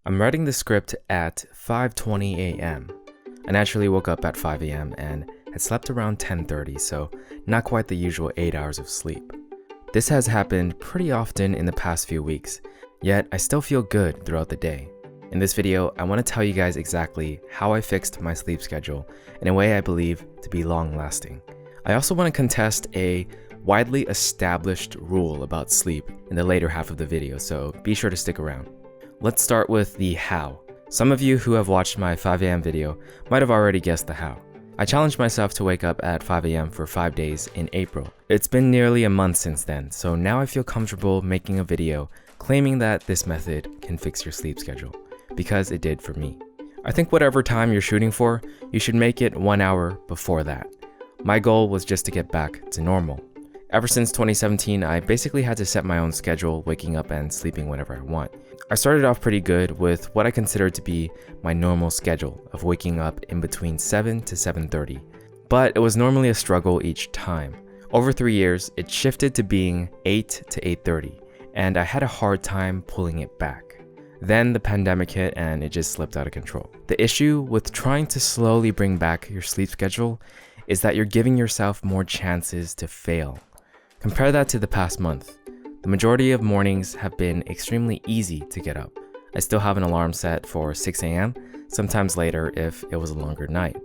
I'm writing the script at 5:20 a.m. I naturally woke up at 5 a.m. and had slept around 10:30, so not quite the usual 8 hours of sleep. This has happened pretty often in the past few weeks, yet I still feel good throughout the day. In this video, I want to tell you guys exactly how I fixed my sleep schedule in a way I believe to be long-lasting. I also want to contest a widely established rule about sleep in the later half of the video, so be sure to stick around. Let's start with the how. Some of you who have watched my 5 a.m. video might have already guessed the how. I challenged myself to wake up at 5 a.m. for 5 days in April. It's been nearly a month since then, so now I feel comfortable making a video claiming that this method can fix your sleep schedule, because it did for me. I think whatever time you're shooting for, you should make it 1 hour before that. My goal was just to get back to normal. Ever since 2017, I basically had to set my own schedule, waking up and sleeping whenever I want. I started off pretty good with what I considered to be my normal schedule of waking up in between 7 to 7:30, but it was normally a struggle each time. Over 3 years, it shifted to being 8 to 8:30, and I had a hard time pulling it back. Then the pandemic hit and it just slipped out of control. The issue with trying to slowly bring back your sleep schedule is that you're giving yourself more chances to fail. Compare that to the past month. The majority of mornings have been extremely easy to get up. I still have an alarm set for 6 a.m., sometimes later if it was a longer night.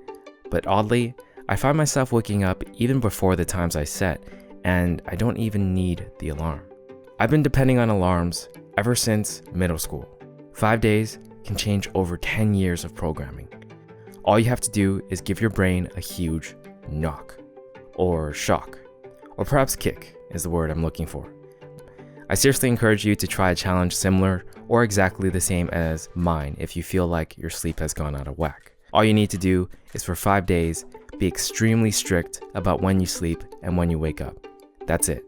But oddly, I find myself waking up even before the times I set, and I don't even need the alarm. I've been depending on alarms ever since middle school. 5 days can change over 10 years of programming. All you have to do is give your brain a huge knock, or shock, or perhaps kick is the word I'm looking for. I seriously encourage you to try a challenge similar or exactly the same as mine if you feel like your sleep has gone out of whack. All you need to do is for 5 days, be extremely strict about when you sleep and when you wake up. That's it.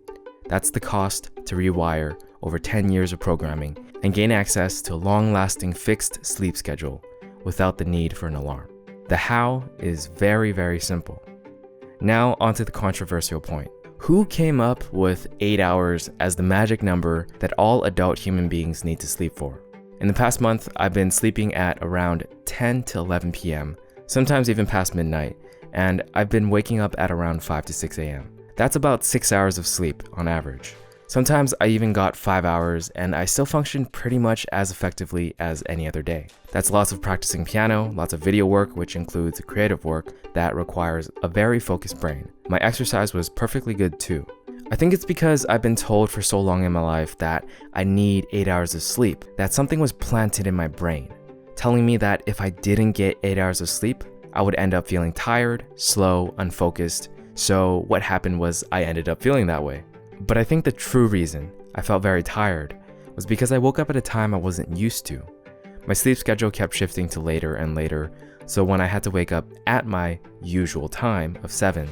That's the cost to rewire over 10 years of programming and gain access to a long-lasting fixed sleep schedule without the need for an alarm. The how is very, very simple. Now onto the controversial point. Who came up with 8 hours as the magic number that all adult human beings need to sleep for? In the past month, I've been sleeping at around 10 to 11 p.m., sometimes even past midnight, and I've been waking up at around 5 to 6 a.m. That's about 6 hours of sleep on average. Sometimes I even got 5 hours and I still function pretty much as effectively as any other day. That's lots of practicing piano, lots of video work, which includes creative work that requires a very focused brain. My exercise was perfectly good too. I think it's because I've been told for so long in my life that I need 8 hours of sleep, that something was planted in my brain, telling me that if I didn't get 8 hours of sleep, I would end up feeling tired, slow, unfocused. So what happened was I ended up feeling that way. But I think the true reason I felt very tired was because I woke up at a time I wasn't used to. My sleep schedule kept shifting to later and later, so when I had to wake up at my usual time of 7,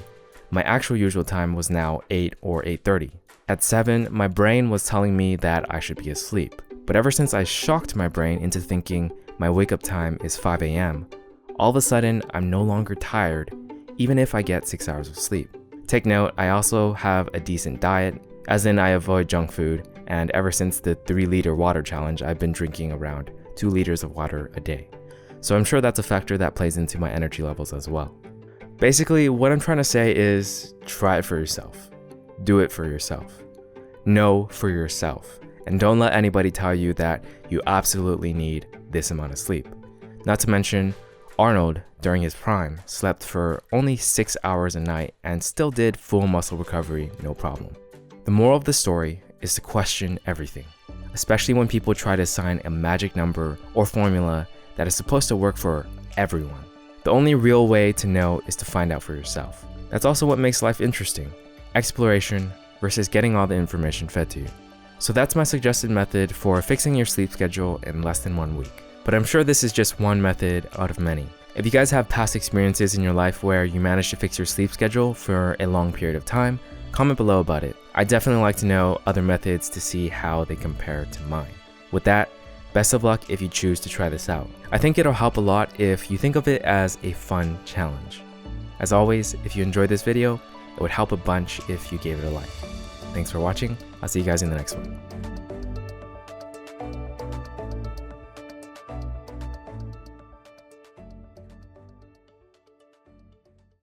my actual usual time was now 8 or 8:30. At 7, my brain was telling me that I should be asleep. But ever since I shocked my brain into thinking my wake-up time is 5 a.m., all of a sudden I'm no longer tired, even if I get 6 hours of sleep. Take note, I also have a decent diet, as in I avoid junk food, and ever since the 3-liter water challenge, I've been drinking around 2 liters of water a day. So I'm sure that's a factor that plays into my energy levels as well. Basically, what I'm trying to say is try it for yourself. Do it for yourself. Know for yourself. And don't let anybody tell you that you absolutely need this amount of sleep. Not to mention, Arnold, during his prime, slept for only 6 hours a night and still did full muscle recovery no problem. The moral of the story is to question everything, especially when people try to assign a magic number or formula that is supposed to work for everyone. The only real way to know is to find out for yourself. That's also what makes life interesting. Exploration versus getting all the information fed to you. So that's my suggested method for fixing your sleep schedule in less than 1 week. But I'm sure this is just one method out of many. If you guys have past experiences in your life where you managed to fix your sleep schedule for a long period of time, comment below about it. I'd definitely like to know other methods to see how they compare to mine. With that, best of luck if you choose to try this out. I think it'll help a lot if you think of it as a fun challenge. As always, if you enjoyed this video, it would help a bunch if you gave it a like. Thanks for watching. I'll see you guys in the next one.